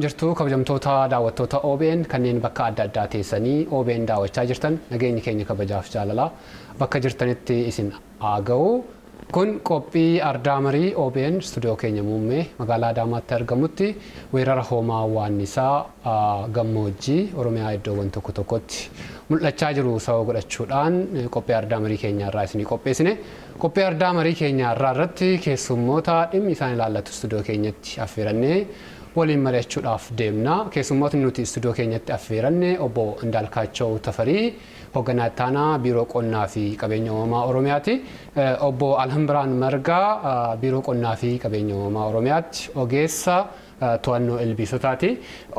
Jirtu kabajamtoota daawwattoota OBN kanneen bakka adda addaa teessanii OBN daawwachaa jirtan nageenyi keenya kabajaaf jaalalaa bakka jirtanitti isin aaga'u. Kun qophii ardaa marii OBN stuudiyoo keenya muummee magaalaa Adaamaatti argamutti weerara hoomaa waannisaa gammoojjii Oromiyaa iddoowwan tokko tokkotti mul'achaa jiru sababa godhachuudhaan qophii ardaa marii keenya irraa isinii qopheessine. Qophii ardaa marii keenya irratti keessummoota dhimmi isaan ilaallatu stuudiyoo keenyatti affeerannee waliin mari'achuudhaaf deemna. Keessummootni nuti stuudiyoo keenyatti affeeranne obbo Indaalkaachoo Tafarii hoogganaa itti aanaa biiroo qonnaa fi qabeenya uumamaa Oromiyaati. Obbo Alhambiraan Margaa biiroo qonnaa fi qabeenya uumamaa Oromiyaatti ogeessa to'annoo ilbiisotaati.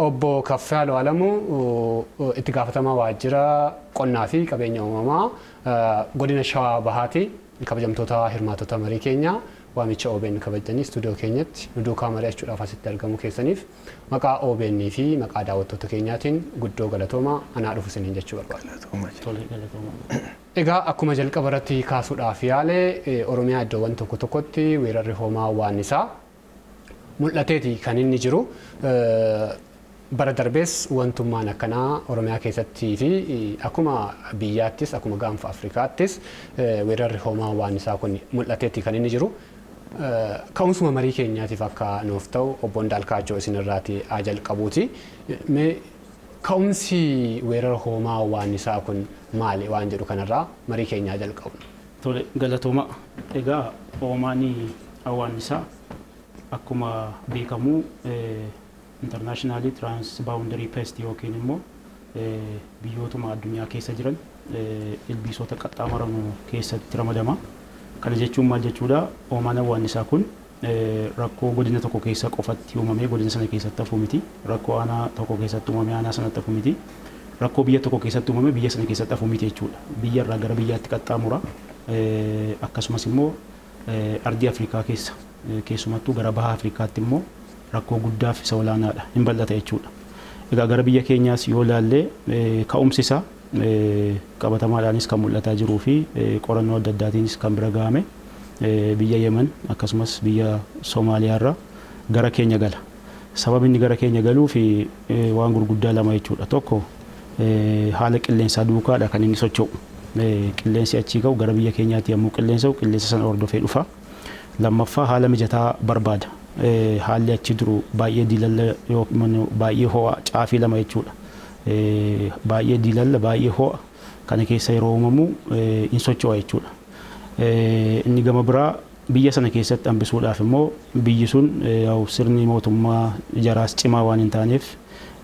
Obbo Kaffaaloo Alamuu itti gaafatamaa waajjira qonnaa fi qabeenya uumamaa godina Shawaa Bahaati. Kabajamtoota hirmaatota marii keenyaa waamicha OBN kabajanii stuudiyoo keenyatti nu duukaa mari'achuudhaaf asitti argamu keessaniif maqaa OBN fi maqaa daawwattoota keenyaatiin guddoo galatoomaa anaa dhufu isiniin jechuu barbaada. Egaa akkuma jalqaba irratti kaasuudhaaf yaale Oromiyaa iddoowwan tokko tokkotti weerarri hoomaa waannisaa mul'ateeti kan inni jiru. Bara darbees wantummaan akkanaa Oromiyaa keessattii fi akkuma biyyaattis akkuma gaanfa Afrikaattis weerarri hoomaa waannisaa kun mul'ateeti kan inni jiru. Ka'umsuma marii keenyaatiif akka nuuf ta'u obbo Indaalkaachoo isin irraati jalqabuuti. Ka'umsi weerara hoomaa waannisaa kun maali waan jedhu kanarraa marii keenyaa jalqabna. Tole galatooma. Egaa hoomaan waannisaa akkuma beekamu internationally transboundary pest yookiin immoo biyyootuma addunyaa keessa jiran ilbiisota qaxxaamuramu keessatti ramadama. Kana jechuun maal jechuudha? Hoomaan waannisaa kun rakkoo godina tokko keessa qofatti uumamee godina sana keessatti hafu miti. Rakkoo aanaa tokko keessatti uumamee aanaa sanatti hafu miti. Rakkoo biyya tokko keessatti uumamee biyya sana keessatti hafu miti jechuudha. Biyya irraa gara biyyaatti qaxxaamura. Akkasumas immoo ardii Afrikaa keessa keessumattuu gara baha Afrikaatti immoo rakkoo guddaaf isa olaanaadha. Hin bal'ata jechuudha. Egaa gara biyya keenyaas yoo ilaalle ka'umsi isaa qabatamaadhaanis kan mul'ataa jiruu fi qorannoo adda addaatiinis kan bira ga'ame biyya Yemen akkasumas biyya Somaaliyaarra gara keenya gala. Sababni inni gara keenya galuu fi waan gurguddaa lama jechuudha. Tokko haala qilleensaa duukaadha kan inni socho'u. Qilleensi achii ka'u gara biyya keenyaatti yommuu qilleensa sana hordofee dhufa. Lammaffaa haala mijataa barbaada. Haalli achi jiru baay'ee dilalla yookiin baay'ee ho'a caafii lama jechuudha. Baay'ee dilalla baay'ee ho'a kana keessa yeroo uumamu in socho'a jechuudha. Inni gama biraa biyya sana keessatti hambisuudhaaf immoo biyyi sun sirni mootummaa jaraas cimaa waan hin taaneef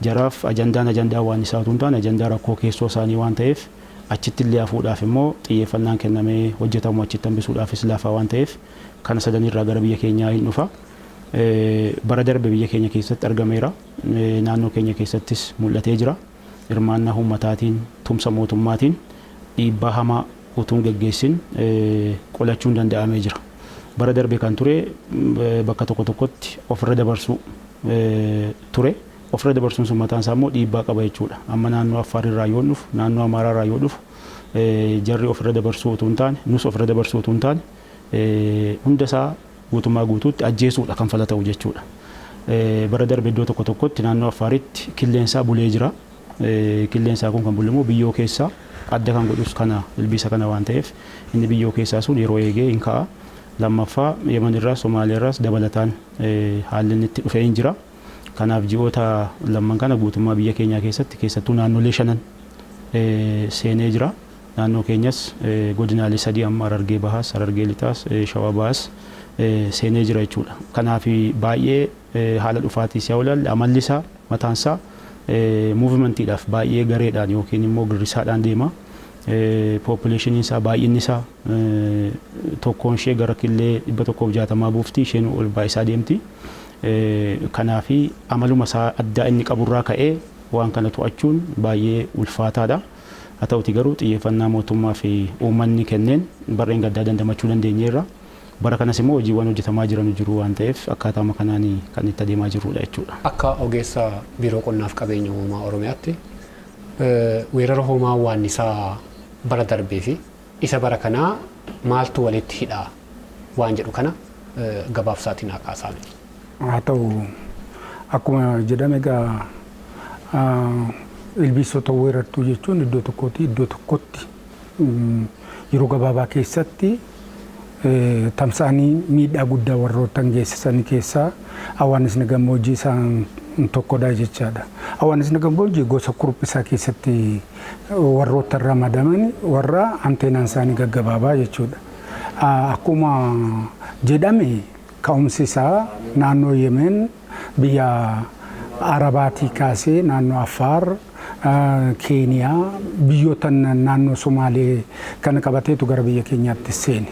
jaraaf ajandaa waannisaa utuu hin taane ajandaa rakkoo keessoo isaanii waan ta'eef achitti illee hafuudhaaf immoo xiyyeeffannaan kennamee hojjetamu achitti hambisuudhaafis laafaa waan ta'eef kana sadanirraa gara biyya keenyaa hin dhufa. Bara darbe biyya keenya keessatti argameera. Naannoo keenya keessattis mul'atee jira. Hirmaannaa uummataatiin tumsa mootummaatiin dhiibbaa hamaa utuun geggeessin qolachuun danda'amee jira. Bara darbe kan ture bakka tokko tokkotti ofirra dabarsuu ture. Ofirra dabarsuun sun mataan isaa immoo dhiibbaa qaba jechuudha. Amma naannoo Affaar irraa yoo dhufu, naannoo Amaaraa irraa yoo dhufu jarri ofirra dabarsuu utuu hin taane, nus ofirra dabarsuu utuu hin taane hunda isaa guutummaa guutuutti ajjeesuudha kan fala ta'u jechuudha. Bara darbe iddoo tokko tokkotti naannoo Affaaritti qilleensaa bulee jira. Qilleensaa kun kan bulamu biyyoo keessaa adda kan godhus kana ilbiisa kana waan ta'eef inni biyyoo keessaa sun yeroo eegee hin ka'a. Lammaffaa Yemen irraas Somaaliyaa irraas dabalataan haalli inni itti dhufee hin jira. Kanaaf ji'oota lamman kana guutummaa biyya keenyaa keessatti keessattuu naannolee 5 seenee jira. Naannoo keenyas godinaalee 3 amma Harargee Bahaas, Harargee Lixaas, Shawaa Bahaas seenee jira jechuudha. Kanaaf baay'ee haala dhufaatii si'a olaalle amalli isaa mataan isaa muuvimentiidhaaf baay'ee gareedhaan yookiin immoo girrisaadhaan deema. Population isaa baay'inni isaa tokkoon ishee gara killee 160 buufti isheen ol baay'isaa deemti. Kanaaf amaluma isaa addaa inni qaburraa ka'ee waan kana to'achuun baay'ee ulfaataadha. Haa ta'uti garuu xiyyeeffannaa mootummaa fi uummanni kenneen barreen gaddaa dandamachuu dandeenyeerra. Bara kanas immoo hojiiwwan hojjetamaa jiran jiru waan ta'eef akkaataa kanaan kan itti adeemaa jirudha jechuudha. Akka ogeessa biiroo qonnaaf qabeenya uumamaa Oromiyaatti weerara hoomaa waannisaa bara darbee fi isa bara kanaa maaltu walitti hidhaa waan jedhu kana gabaabsaatiin haa kaasame. Haa ta'u akkuma jedhame egaa ilbiisota weerartuu jechuun iddoo tokkooti iddoo tokkotti yeroo gabaabaa keessatti tamsaanii miidhaa guddaa warroottan geessisan keessaa hawaasni gammoojjii isaan tokkodha jechaadha. Hawaasni gammoojjii gosa kuruphisaa keessatti warroota ramadaman warra anteenaan isaanii gaggabaabaa jechuudha. Akkuma jedhame ka'umsi isaa naannoo Yemen biyya Arabaatii kaasee naannoo Affaar Keeniyaa biyyoota naannoo Somaalee kana qabateetu gara biyya keenyaatti seene.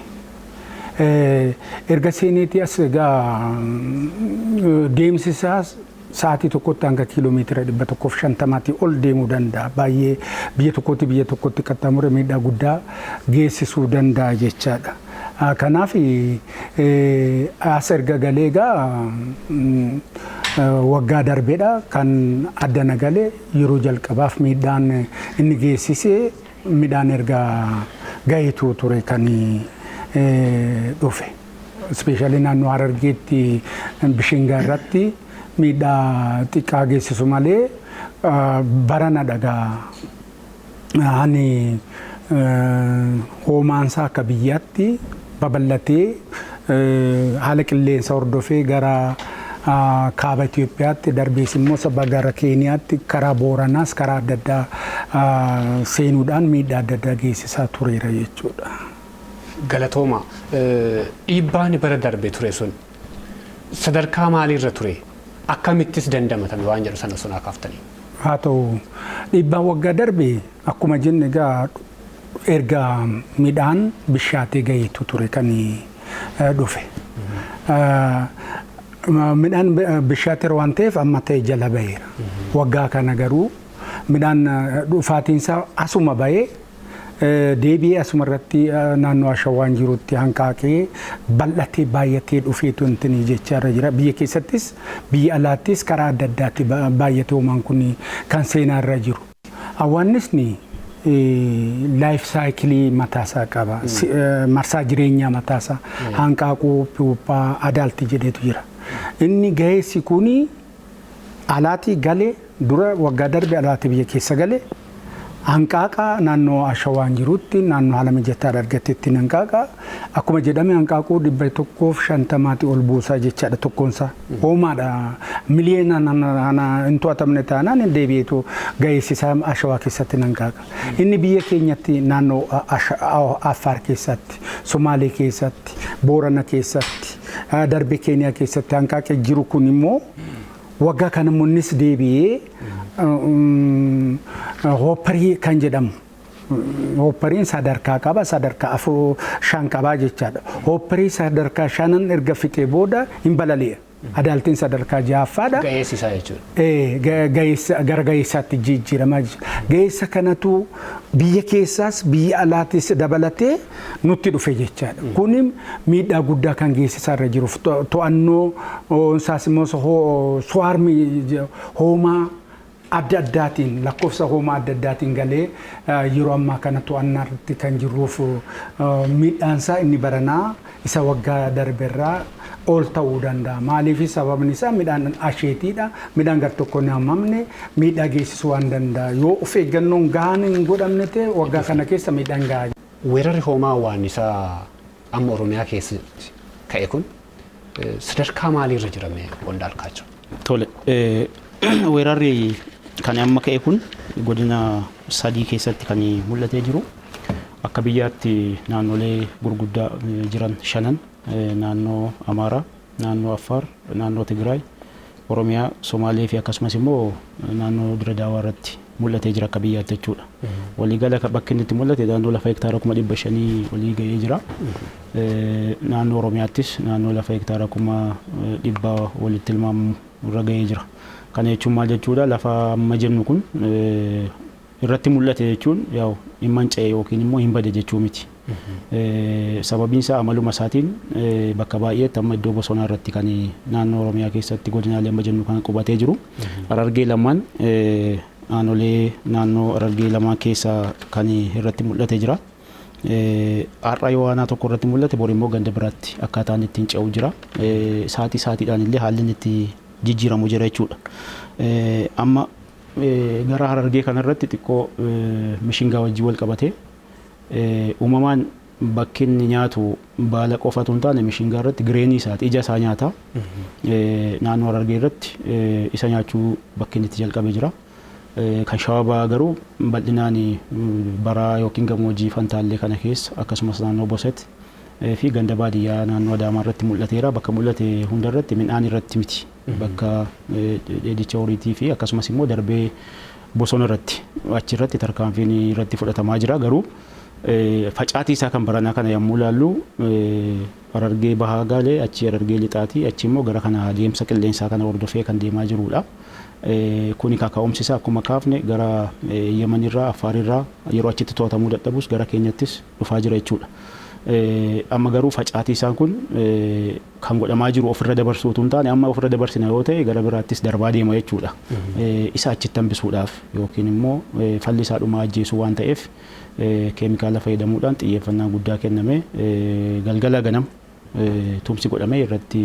Erga seeneetii as egaa deemsi isaa sa'aatii tokkotti hanga kiiloomeetira 150 ol deemuu danda'a. Baay'ee biyya tokkotti qaxxaamuree miidhaa guddaa geessisuu danda'a jechaadha. Kanaaf as erga galee egaa waggaa darbeedha kan addana galee yeroo jalqabaaf miidhaan inni geessisee midhaan erga gaheetu ture kan dhufe. Ispeeshaalii naannoo Harargeetti Bishingaa irratti miidhaa xiqqaa geessisu malee barana dhagaa ani hoomaansaa akka biyyaatti babal'atee haala qilleensa hordofee gara kaaba Itoophiyaatti darbees immoo sababa gara Keeniyaatti karaa Booranaas karaa adda addaa seenuudhaan miidhaa adda addaa geessisaa tureera jechuudha. Galatooma dhiibbaan bara darbe ture sun sadarkaa maaliirra ture? Akkamittis dandamatame waan jedhu sana sunaa kaaftanii? Haa ta'u dhiibbaan waggaa darbe akkuma jenne egaa erga midhaan bishaatee gaheetu ture kan dhufe. Midhaan bishaatee waan ta'eef amma ta'e jala baheera. Waggaa kana garuu midhaan dhufaatiinsaa asuma bahee deebi'ee asuma irratti naannoo Ashawaan jirutti hanqaaqee bal'atee baay'atee dhufeetu intini jechaarra jira. Biyya keessattis biyya alaattis karaa adda addaatti baay'atee uumaan kun kan seenaarra jiru. Hawaasni laayif saayikilii mataasaa qaba. Marsaa jireenyaa mataasaa hanqaaquu puuphaa adaalti jedheetu jira. Inni gaheessi kuni alaatii galee dura waggaa darbe alaatii biyya keessa galee hanqaaqa naannoo Ashawaan jirutti naannoo haala mijataa argatetti hanqaaqa akkuma jedhame hanqaaquu 150 ol buusaa jechaadha tokkoonsaa hoomaadha miliyoona hin to'atamne taanaan deebi'eetu gaheessisaa Ashawaa keessatti hanqaaqa. Inni biyya keenyatti naannoo Affaar keessatti Somaalee keessatti Boorana keessatti darbe Keeniyaa keessatti hanqaaqee jiru kun immoo waggaa kana munnis deebi'ee hopparii kan jedhamu. Hoppariin sadarkaa qaba sadarkaa 5 qaba jechaadha. Hopparii sadarkaa 5 erga fixee booda hin balali'a. Adaaltiin sadarkaa 6ffaadha. Gaheessisaa jechuudha. Gara gaheessaatti jijjiiramaa jira. Gaheessa kanatu biyya keessaas biyya alaattis dabalatee nutti dhufe jechaadha. Kuni miidhaa guddaa kan geessisaa irra jiruuf to'annoo isaas immoo suwaarmii hoomaa adda addaatiin lakkoofsa hoomaa adda addaatiin galee yeroo ammaa kana to'annaatti kan jirruuf miidhaansaa inni baranaa isa waggaa darberraa ol ta'uu danda'a. Maaliif sababni isaa midhaan asheetiidha. Midhaan gar tokko hin hammamne miidhaa geessisuu waan danda'a. Yoo of eeggannoon gahaan hin godhamne ta'e waggaa kana keessa miidhaan gahaa. Weerarri hoomaa waan isaa amma Oromiyaa keessa ka'e kun sadarkaa maaliirra jirame Qondaalkaachoo? Tole weerarri kan amma ka'e kun godina sadii keessatti kan mul'atee jiru. Akka biyyaatti naannolee gurguddaa jiran 5 naannoo Amaaraa, naannoo Affaar, naannoo Tigraay, Oromiyaa, Somaalee fi akkasumas immoo naannoo Dirre Daawaa irratti mul'atee jira akka biyyaatti jechuudha. Waliigala bakki inni itti mul'ate naannoo lafa hektaara 500 walii ga'ee jira. Naannoo Oromiyaattis naannoo lafa hektaara 100 walitti tilmaamu irra ga'ee jira. Kana jechuun maal jechuudha lafa amma jennu kun irratti mul'ate jechuun yaa'u hin manca'e yookiin immoo hin bade jechuu miti. Sababiin isaa amaluma isaatiin bakka baay'eetti amma iddoo bosonaa irratti kan naannoo Oromiyaa keessatti godinaalee amma jennu kan qubatee jiru. Harargee lamaan aanolee naannoo Harargee lamaan keessa kan irratti mul'ate jira. Har'a yoo waanaa tokko irratti mul'ate bor immoo ganda biraatti akkaataan ittiin ce'u jira. Saatii saatiidhaan illee haalli itti jijjiiramu jira jechuudha. Amma gara Harargee kanarratti xiqqoo mishingaa wajjin wal qabatee uumamaan bakki inni nyaatu baala qofatu hin taane mishingaa irratti gireenii isaati ija isaa nyaata. Naannoo Harargee irratti isa nyaachuu bakki inni itti jalqabee jira. Kan Shawaa garuu bal'inaan baraa yookiin gammoojjii Fantaallee kana keessa akkasumas naannoo Boset fi ganda baadiyyaa naannoo Adaamaa irratti mul'ateera. Bakka mul'ate hunda irratti midhaan irratti miti. Bakka dheedicha horiitii fi akkasumas immoo darbee bosona irratti achirratti tarkaanfiin irratti fudhatamaa jira. Garuu facaatii isaa kan baranaa kana yommuu ilaallu Harargee bahaa galee achi Harargee lixaatii achi immoo gara kana deemsa qilleensaa kana hordofee kan deemaa jirudha. Kuni kaka'umsi isaa akkuma kaafne gara Yemenirraa Affaarirraa yeroo achitti to'atamuu dadhabus gara keenyattis dhufaa jira jechuudha. Amma garuu facaatii isaan kun kan godhamaa jiru ofirra dabarsuu utuu hin taane amma ofirra dabarsina yoo ta'e gara biraattis darbaa deema jechuudha. Isa achitti hambisuudhaaf yookiin immoo falli isaa dhumaa ajjeesuu waan ta'eef keemikaala fayyadamuudhaan xiyyeeffannaa guddaa kenname galgala ganam tumsi godhame irratti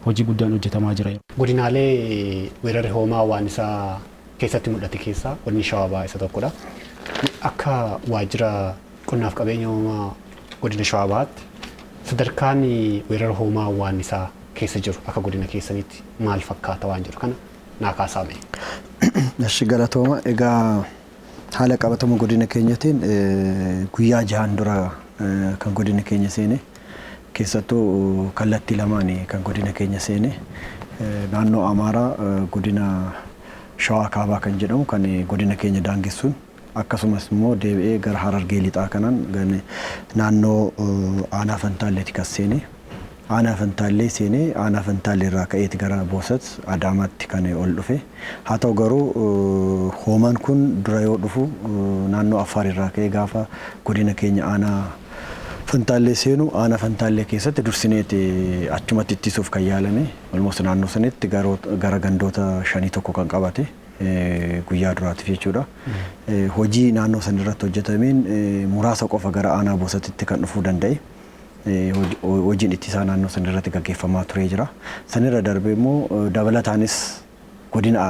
hojii guddaan hojjetamaa jira. Godinaalee weerarri hoomaa waan isaa keessatti mul'ate keessaa godinni Shawaa Bahaa isa tokkodha. Akka waajjira qonnaaf qabeenya uumamaa godina Shawaa Bahaatti sadarkaan weerara hoomaa waan isaa keessa jiru akka godina keessanitti maal fakkaata waan jiru kana naa kaasaame. Nashi galatooma egaa haala qabatama godina keenyatiin guyyaa 6 dura kan godina keenya seene keessattuu kallattii lamaan kan godina keenya seene naannoo Amaaraa godina Shawaa Kaabaa kan jedhamu kan godina keenya daangessuun akkasumas immoo deebi'ee gara Harargee lixaa kanaan naannoo aanaa Fantaalleetti kan seene aanaa Fantaallee seenee aanaa Fantaallee irraa ka'eeti gara Boosat Adaamaatti kan ol dhufe haa ta'u garuu hoomaan kun dura yoo dhufu naannoo Affaar irraa ka'ee gaafa godina keenya aanaa Fantaallee seenu aanaa Fantaallee keessatti dursineeti achumatti ittisuuf kan yaalame walumatti naannoo sanitti gara gandoota 5 kan qabate guyyaa duraatiif jechuudha. Hojii naannoo san irratti hojjetameen muraasa qofa gara aanaa Boosatitti kan dhufuu danda'e. Hojiin ittisaa naannoo san irratti gaggeeffamaa turee jira. Sanirra darbee immoo dabalataanis godina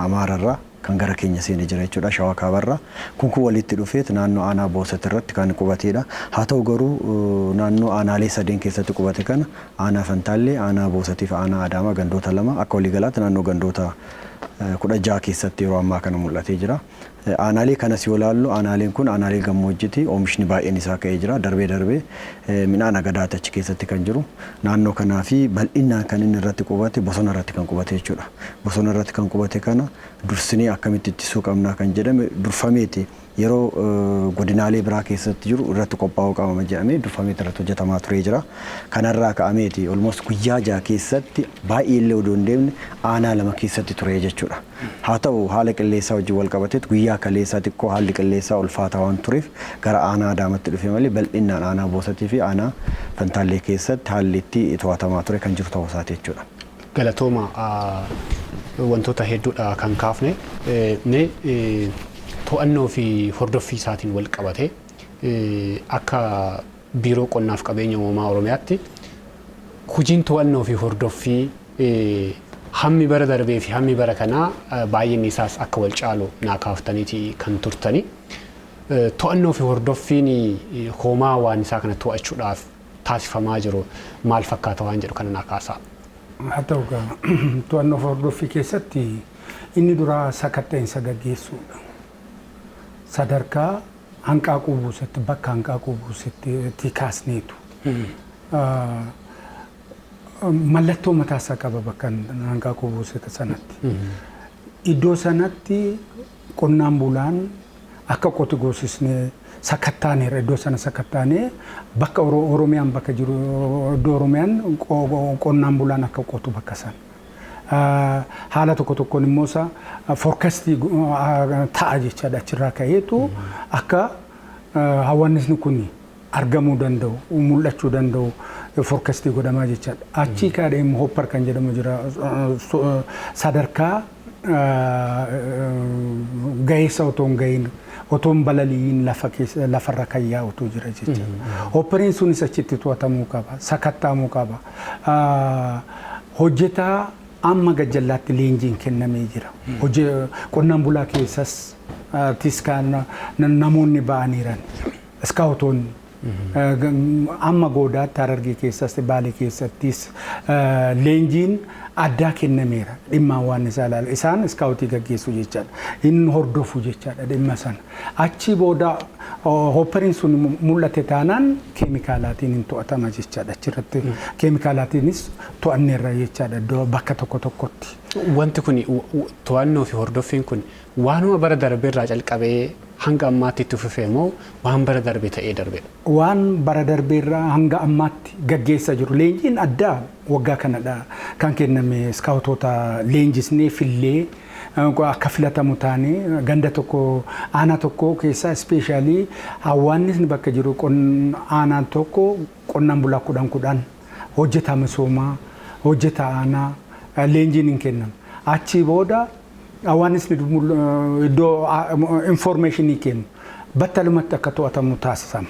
Amaararraa kan gara keenya seenee jira jechuudha. Shawaa Kaabarraa kun walitti dhufeet naannoo aanaa Boosat irratti kan qubateedha. Haa ta'u garuu naannoo aanaalee 3 keessatti qubate kana aanaa Fantaallee, aanaa Boosatii fi aanaa Adaamaa gandoota 2 akka waliigalaatti naannoo gandoota 16 keessatti yeroo ammaa kana mul'atee jira. Aanaalee kanas yoo ilaallu aanaaleen kun aanaalee gammoojjiiti oomishni baay'een isaa ka'ee jira darbee midhaan agadaati achi keessatti kan jiru naannoo kanaa fi bal'inaan kan inni irratti qubate bosona irratti kan qubate jechuudha. Bosona irratti kan qubate kana dursinee akkamitti ittisuu qabnaa kan jedhame durfameeti yeroo godinaalee biraa keessatti jiru irratti qophaa'uu qabama jedhamee durfameeti irratti hojjetamaa turee jira. Kanarraa ka'ameeti almost guyyaa 6 keessatti baay'ee illee odoo hin deemne aanaa 2 keessatti ture jechuudha. Haa ta'u haala qilleensaa wajjin wal qabateet guyyaa kaleessaa xiqqoo haalli qilleensaa ulfaataa waan tureef gara aanaa Adaamaatti dhufe malee bal'inaan aanaa Boosatii fi aanaa Fantaallee keessatti haalli itti to'atamaa ture kan jiru ta'uu isaati jechuudha. Galatooma wantoota hedduudha kan kaafne to'annoo fi hordoffii isaatiin wal qabate akka biiroo qonnaaf qabeenya uumamaa Oromiyaatti hojiin to'annoo fi hordoffii hammi bara darbee fi hammi bara kanaa baay'inni isaas akka wal caalu naa kaaftaniiti kan turtani. To'annoo fi hordoffiin hoomaa waan isaa kana to'achuudhaaf taasifamaa jiru maal fakkaata waan jedhu kana naa kaasaa. Haa ta'u to'annoo fi hordoffii keessatti inni duraa sakatta'insa gaggeessuudha. Sadarkaa hanqaaquu buusetti bakka hanqaaquu buusetti kaasneetu. Mallattoo mataa isaa qaba bakka hanqaaquu buuseta sanatti. Iddoo sanatti qonnaan bulaan akka qotu goosisnee sakattaaneera iddoo sana sakattaanee bakka Oromiyaan bakka jiru iddoo Oromiyaan qonnaan bulaan akka qotu bakka sana. Haala tokkoon immoo isa foorkastii ta'a jechaadha achirraa ka'eetu akka hawaasni kun argamuu danda'u mul'achuu danda'u foorkastii godhamaa jechaadha. Achii kaadhee immoo hoppar kan jedhamu jira sadarkaa gaheessa otoo hin gahin otoo hin balaliin lafarra kan yaa'utu jira jechaadha. Hoppariin sunis achitti to'atamuu qaba sakattaamuu qaba. Hojjetaa amma gajjallaatti leenjiin kennamee jira. Hojii qonnaan bulaa keessas tiskaan namoonni ba'aniiran iskaawutoonni amma goodaatti Harargee keessas Baalee keessattis leenjiin addaa kennameera dhimma waan isaa ilaala. Isaan iskaawutii gaggeessu jechaadha. Inni hordofu jechaadha dhimma sana. Achi booda hoppariin sun mul'ate taanaan keemikaalaatiin hin to'atama jechaadha. Achirratti keemikaalaatiinis to'anneerra jechaadha iddoo bakka tokko tokkotti. Wanti kun to'annoo fi hordoffiin kun waanuma bara darbee irraa calqabee hanga ammaatti itti fufee moo waan bara darbee ta'ee darbedha? Waan bara darbee irraa hanga ammaatti gaggeessaa jiru. Leenjiin addaa waggaa kanadha kan kenname iskaawutoota leenjisnee fillee akka filatamu taanee ganda tokko aanaa tokko keessaa ispeeshaalii hawaasni bakka jiru aanaan tokko qonnaan bulaa 10 hojjetaa misoomaa hojjetaa aanaa leenjiin hin kennamu. Achi booda hawaasni iddoo informationii kennu battalumatti akka to'atamu taasisama.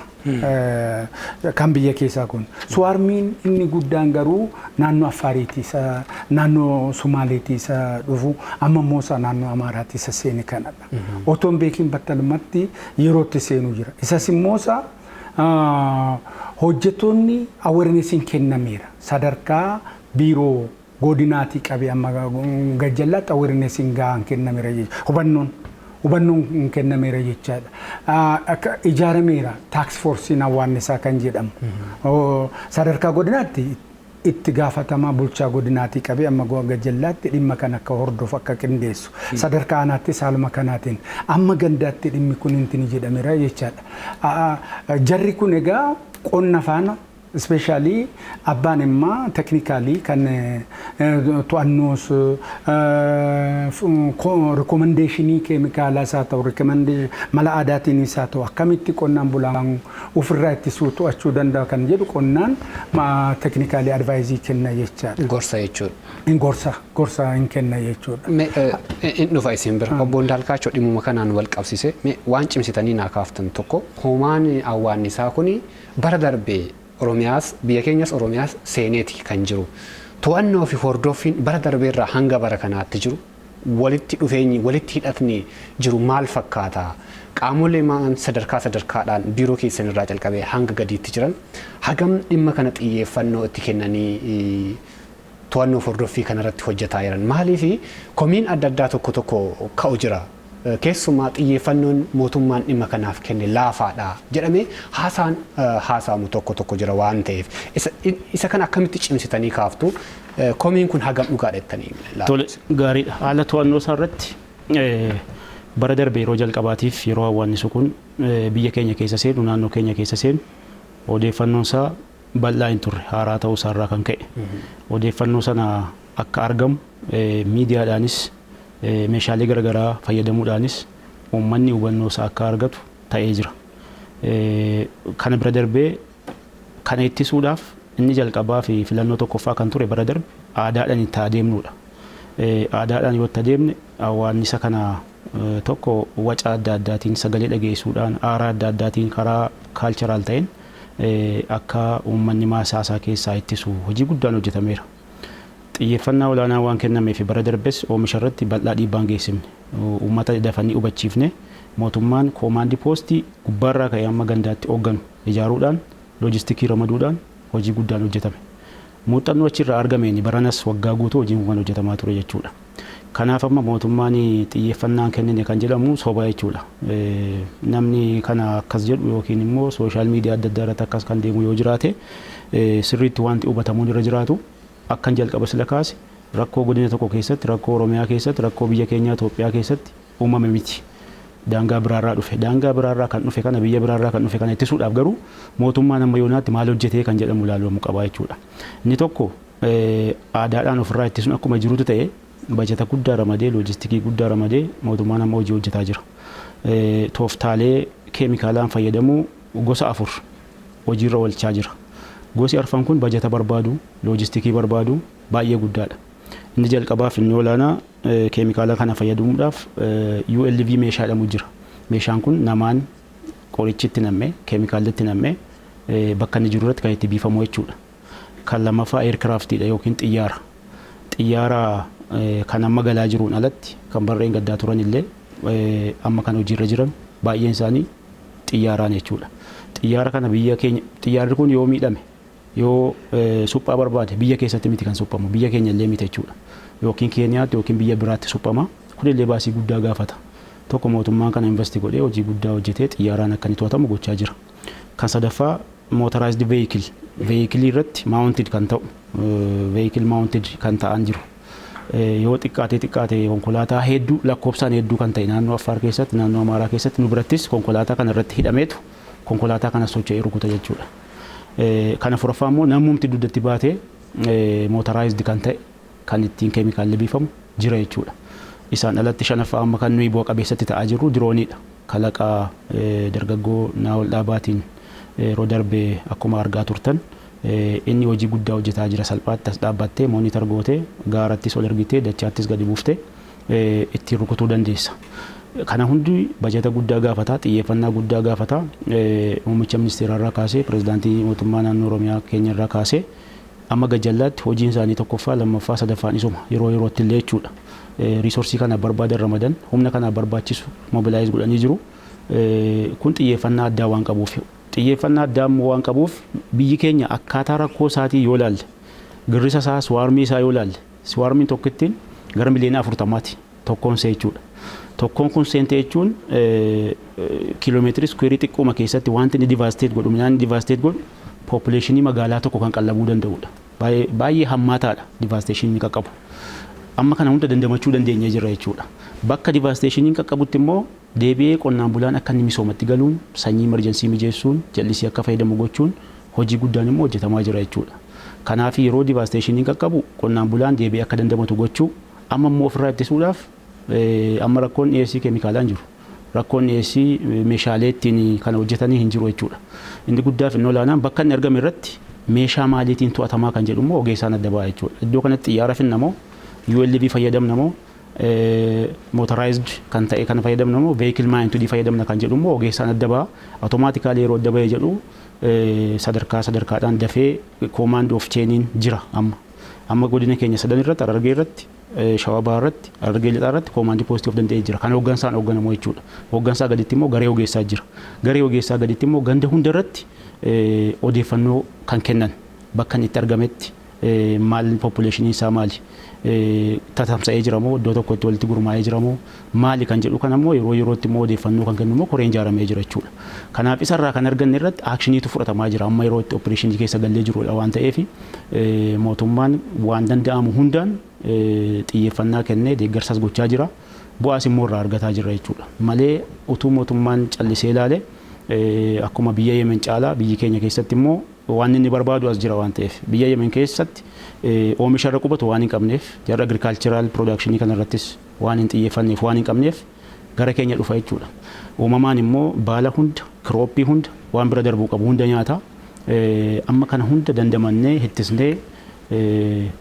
Kan biyya keessaa kun suwaarmiin inni guddaan garuu naannoo Affaariitii naannoo Sumaaleetii dhufu amma immoo naannoo Amaaraatii seene kanadha. Otoon beekiin battalumatti yerootti seenu jira. Isas immoo hojjettoonni awarenessiin kennameera sadarkaa biiroo godinaatii qabee amma gajjallaatti awarenessiin gahaan kennameera jechuudha. Hubannoon kennameera jechaadha. Ijaarameera taaks foorsiin hawaasnisaa kan jedhamu. Sadarkaa godinaatti itti gaafatamaa bulchaa godinaatii qabee amma gajjallaatti dhimma kan akka hordofu akka qindeessu. Sadarkaa aanaatti saaluma kanaatiin amma gandaatti dhimmi kun hin jedhameera jechaadha. Jarri kun egaa qonna faana especially abbaan immaa technically kan to'annoos recommendationii keemikaalaa isaa ta'u recommendation mala aadaatiin isaa ta'u akkamitti qonnaan bulaan ofirraa ittisuu to'achuu danda'a kan jedhu qonnaan technically advice kenna jechaadha. Gorsa jechuudha. Gorsa hin kenna jechuudha. Inni dhufa isin bira obbo Ndaalkaachoo dhimma kanaan wal qabsise waan cimsitanii naa kaaftan tokko hoomaan hawaasnisaa kuni bara darbee Oromiyaas biyya keenyas Oromiyaas seeneeti kan jiru. To'annoo fi hordoffiin bara darbee irraa hanga bara kanaatti jiru walitti dhufeenyi walitti hidhatni jiru maal fakkaata? Qaamolee maan sadarkaadhaan biiroo keessan irraa calqabee hanga gadiitti jiran hagam dhimma kana xiyyeeffannoo itti kennanii to'annoo fi hordoffii kanarratti hojjetaa jiran maaliif komiin adda addaa tokko ka'u jira. Keessumaa xiyyeeffannoon mootummaan dhimma kanaaf kenne laafaadha jedhamee haasaamu tokko jira waan ta'eef isa kana akkamitti cimsitanii kaaftu komiin kun hagam dhugaadha jettanii Tole gaariidha. Haala to'annoo isaa irratti bara darbee yeroo jalqabaatiif yeroo hawaasni kun biyya keenya keessa seenu naannoo keenya keessa seenu odeeffannoon isaa bal'aa hin turre haaraa ta'uu isaarraa kan ka'e odeeffannoo sana akka argamu miidiyaadhaanis meeshaalee garaagaraa fayyadamuudhaanis uummanni hubannoo isaa akka argatu ta'ee jira. Kana bira darbee kana ittisuudhaaf inni jalqabaa fi filannoo tokkoffaa kan ture bara darbe aadaadhaan itti adeemnuudha. Aadaadhaan yoo itti adeemne hawaasni kana tokko waca adda addaatiin sagalee dhageessuudhaan aaraa adda addaatiin karaa kaalcharaal ta'een akka uummanni maasaa keessaa ittisu hojii guddaan hojjetameera. Xiyyeeffannaa olaanaa waan kennameef bara darbes oomisha irratti bal'aa dhiibbaan geessifne uummata dafanii hubachiifne mootummaan koomaandii poostii gubbaarraa ka'ee amma gandaatti hoogganu ijaaruudhaan loojistikii ramaduudhaan hojii guddaan hojjetame. Muuxannoo achirraa argameen baranas waggaa guutuu hojiin kan hojjetamaa ture jechuudha. Kanaaf amma mootummaan xiyyeeffannaan kennine kan jedhamu soba jechuudha. Namni kana akkas jedhu yookiin immoo sooshaal miidiyaa adda addaa irratti akkas kan deemu yoo jiraate sirriitti wanti hubatamuun irra jiraatu akkan jalqaba sila kaase rakkoo godina tokko keessatti rakkoo Oromiyaa keessatti rakkoo biyya keenyaa Itoophiyaa keessatti uumame miti. Daangaa biraarraa dhufe daangaa biraarraa kan dhufe kana biyya biraarraa kan dhufe kana ittisuudhaaf garuu mootummaan amma yoonaatti maal hojjetee kan jedhamu ilaalamuu qaba jechuudha. Inni tokko aadaadhaan ofirraa ittisuun akkuma jirutu ta'e bajeta guddaa ramadee loojistikii guddaa ramadee mootummaan amma hojii hojjetaa jira. Tooftaalee keemikaalaan fayyadamuu gosa 4 hojiirra oolchaa jira. Gosi 4 kun bajeta barbaadu loojistikii barbaadu baay'ee guddaadha. Inni jalqabaaf inni olaanaa keemikaala kana fayyadamuudhaaf ULV meeshaa jedhamu jira. Meeshaan kun namaan qorichitti nammee keemikaalitti nammee bakka inni jiru irratti kan itti biifamu jechuudha. Kan lammaffaa eerkiraaftiidha yookiin xiyyaara. Xiyyaara kan amma galaa jiruun alatti kan barreen gaddaa turan illee amma kan hojiirra jiran baay'een isaanii xiyyaaraan jechuudha. Xiyyaara kana biyya keenya xiyyaarri kun yoo miidhame yoo suphaa barbaade biyya keessatti miti kan suphamu biyya keenya illee miti jechuudha. Yookiin Keeniyaatti yookiin biyya biraatti suphama kun illee baasii guddaa gaafata. Tokko mootummaan kana investi godhee hojii guddaa hojjetee xiyyaaraan akka inni to'atamu gochaa jira. Kan sadaffaa motorized vehicle irratti mounted kan ta'u vehicle mounted kan ta'an jiru. Yoo xiqqaate konkolaataa hedduu lakkoofsaan hedduu kan ta'e naannoo Affaar keessatti naannoo Amaaraa keessatti nu birattis konkolaataa kana irratti hidhameetu konkolaataa kana socho'ee rukuta jechuudha. Kana furaffaa immoo namumti dugdatti baatee motorized kan ta'e kan ittiin keemikaalli biifamu jira jechuudha. Isaan alatti shanaffaa amma kan nuyi bu'a qabeessatti ta'aa jirru dirooniidha. Kalaqaa dargaggoo Naawol Dhaabaatiin yeroo darbee akkuma argaa turtan inni hojii guddaa hojjetaa jira salphaatti as dhaabbattee moonitar gootee gaarattis ol ergitee dachaattis gadi buuftee ittiin rukutuu dandeessa. Kana hundi bajeta guddaa gaafata xiyyeeffannaa guddaa gaafata muummicha ministeeraa irraa kaasee pirezidaantii mootummaa naannoo Oromiyaa keenya irraa kaasee amma gajjallaatti hojiin isaanii tokkoffaa lammaffaa sadaffaan isuma yeroo yerootti illee jechuudha. Riisoorsii kana barbaadan ramadan humna kana barbaachisu mobilaayiz godhanii jiru. Kun xiyyeeffannaa addaa waan qabuuf xiyyeeffannaa addaa waan qabuuf biyyi keenya akkaataa rakkoo isaatii yoo laalle girrisa isaa swaarmii isaa yoo laalle swaarmiin tokkittiin gara miliyoona 40 tokkoon see jechuudha. Tokkoon kun seente jechuun kiiloomeetirii sukweerii xiqqooma keessatti wanti inni divaasteet godhu midhaan divaasteet godhu poppileeshinii magaalaa tokko kan qallabuu danda'udha. Baay'ee hammaataadha divaasteeshiniin qaqqabu. Amma kana hunda dandamachuu dandeenya jira jechuudha. Bakka divaasteeshiniin qaqqabutti immoo deebi'ee qonnaan bulaan akka inni misoomatti galuun sanyii emerjensii mijeessuun jallisii akka fayyadamu gochuun hojii guddaan immoo hojjetamaa jira jechuudha. Kanaaf yeroo divaasteeshiniin qaqqabu qonnaan bulaan deebi'ee akka dandamatu gochuu amma immoo ofirraa ittisuudhaaf amma rakkoon dhiyeessii keemikaalaan jiru. Rakkoon dhiyeessii meeshaalee ittiin kana hojjetanii hin jiru jechuudha. Inni guddaa fi inni olaanaan bakka inni argame irratti meeshaa maaliitiin to'atamaa kan jedhu immoo ogeessaan adda ba'a jechuudha. Iddoo kanatti xiyyaara finnamoo ULV fayyadamnamoo motorized kan ta'e kan fayyadamnamoo vehicle mounted fayyadamna kan jedhu immoo ogeessaan adda ba'a. Automaatikaalii yeroo adda ba'ee jedhu sadarkaadhaan dafee command of chainiin jira amma godina keenya sadan irratti Harargee irratti Shawaa Bahaa irratti Harargee Lixaa irratti command post of danda'ee jira. Kan hooggansaan hoogganamu jechuudha. Hooggansaa gaditti immoo garee ogeessaa jira. Garee ogeessaa gaditti immoo ganda hunda irratti odeeffannoo kan kennan bakka inni itti argametti maal poppileeshinii isaa maali tatamsa'ee jiramoo iddoo tokkotti walitti gurmaa'ee jiramoo maali kan jedhu kana immoo yeroo yerootti immoo odeeffannoo kan kennu immoo koreen ijaaramee jira jechuudha. Kanaaf isarraa kan arganne irratti aakshiniitu fudhatamaa jira amma yeroo itti oppileeshinii keessa gallee jirudha waan ta'eef mootummaan waan danda'amu hundaan xiyyeeffannaa kennee deeggarsaas gochaa jira. Bu'aas immoo irraa argataa jira jechuudha. Malee utuu mootummaan callisee ilaale akkuma biyya Yemen caalaa biyyi keenya keessatti immoo waan inni barbaadu as jira waan ta'eef biyya Yemen keessatti oomisha irra qubatu waan hin qabneef jarra agricultural production kana irrattis waan hin xiyyeeffanneef waan hin qabneef gara keenya dhufa jechuudha. Uumamaan immoo baala hunda kirooppii hunda waan bira darbuu qabu hunda nyaata. Amma kana hunda dandamannee hittisnee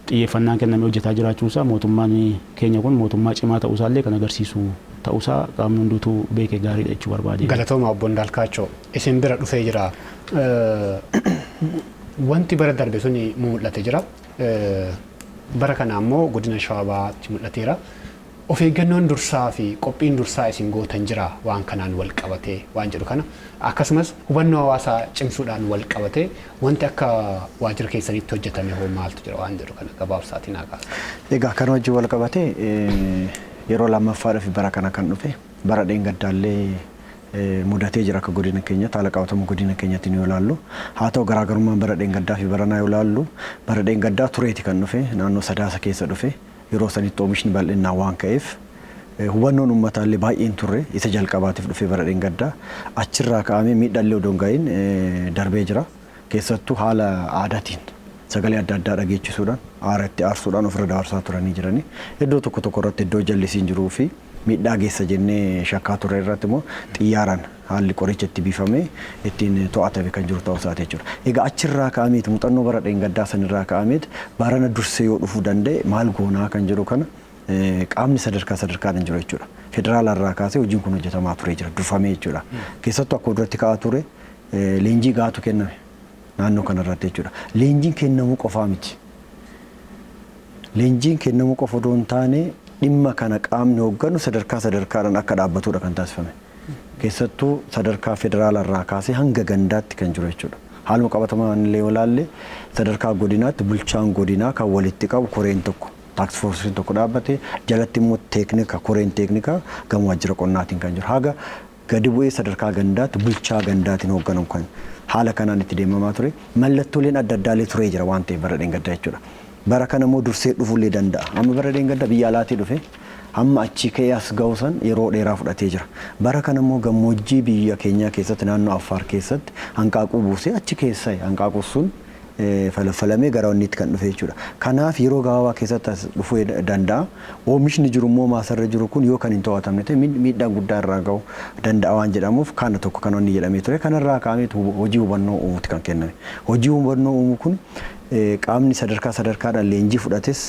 xiyyeeffannaan kennamee hojjetaa jiraachuusaa mootummaan keenya kun mootummaa cimaa ta'uusaallee kan agarsiisu ta'uusaa qaamni hunduutuu beekee gaariidha jechuu barbaade. Galatooma obbo Ndaalkaachoo isin bira dhufee jira. Wanti bara darbe suni mul'ate jira. Bara kana ammoo godina Shawaa Bahaatti mul'ateera. Of eeggannoon dursaa fi qophiin dursaa isin gootan jira waan kanaan wal qabatee waan jedhu kana akkasumas hubannoo hawaasaa cimsuudhaan wal qabatee wanti akka waajjira keessanitti hojjetame hoo maaltu jira waan jedhu kana gabaabsaatiin haa kaasu. Egaa kan wajjin wal qabatee yeroo lammaffaadhaaf bara kana kan dhufe bara dheengaddaallee mudatee jira akka godina keenyatti haala qabatamu godina keenyatti yoo ilaallu haa ta'u garaagarummaan bara dheengaddaa fi baranaa yoo ilaallu bara dheengaddaa tureeti kan dhufe naannoo sadaasa keessa dhufe yeroo sanitti oomishni bal'inaan waan ka'eef hubannoon uummataallee baay'een turre isa jalqabaatiif dhufee bara dheengaddaa achirraa ka'amee miidhaallee odoo hin ga'iin darbee jira keessattuu haala aadaatiin sagalee adda addaa dhageechisuudhaan aaratti aarsuudhaan ofirra dabarsaa turanii jiranii iddoo tokko tokko irratti iddoo jallisiin jiruu fi miidhaa geessa jennee shakkaa turre irratti immoo xiyyaaraan haalli qoricha itti biifamee ittiin to'atame kan jiru ta'uu isaati jechuudha. Egaa achirraa ka'ameeti muuxannoo bara dheengaddaa sanirraa ka'ameeti barana dursee yoo dhufuu danda'e maal goonaa kan jedhu kana qaamni sadarkaan hin jiru jechuudha. Federaalarraa kaasee hojiin kun hojjetamaa ture jira durfamee jechuudha. Keessattuu akka duratti ka'aa ture leenjii gaatu kenname naannoo kanarratti jechuudha. Leenjiin kennamuu qofaa miti. Leenjiin kennamuu qofa osoo hin taane dhimma kana qaamni hoogganu sadarkaadhaan akka dhaabbatudha kan taasifame. Keessattuu sadarkaa federaalarraa kaasee hanga gandaatti kan jiru jechuudha. Haaluma qabatamaan illee ilaalle sadarkaa godinaatti bulchaan godinaa kan walitti qabu koreen tokko taaks foorsiin tokko dhaabbate jalatti immoo teeknika koreen teeknikaa gama waajjira qonnaatiin kan jiru. Haga gadi bu'ee sadarkaa gandaatti bulchaa gandaatiin hoogganamu kan haala kanaan itti deemamaa ture. Mallattooleen adda addaallee turee jira waan ta'eef bara dheengaddaa jechuudha. Bara kana immoo dursee dhufuullee danda'a. Amma bara dheengaddaa biyya alaatii dhufe amma achii ka'ee as ga'u san yeroo dheeraa fudhatee jira. Bara kana immoo gammoojjii biyya keenyaa keessatti naannoo Affaar keessatti hanqaaquu buusee achi keessa hanqaaquu sun falfalamee gara wanniitti kan dhufe jechuudha. Kanaaf yeroo gabaabaa keessatti as dhufuu danda'a. Oomishni jiru immoo maasarra jiru kun yoo kan hin to'atamne ta'e miidhaa guddaa irraa ga'uu danda'a waan jedhamuuf kana tokko kan wanni jedhamee ture. Kanarraa ka'amee hojii hubannoo uumuuti kan kenname. Hojii hubannoo uumuu kun qaamni sadarkaadhaan leenjii fudhates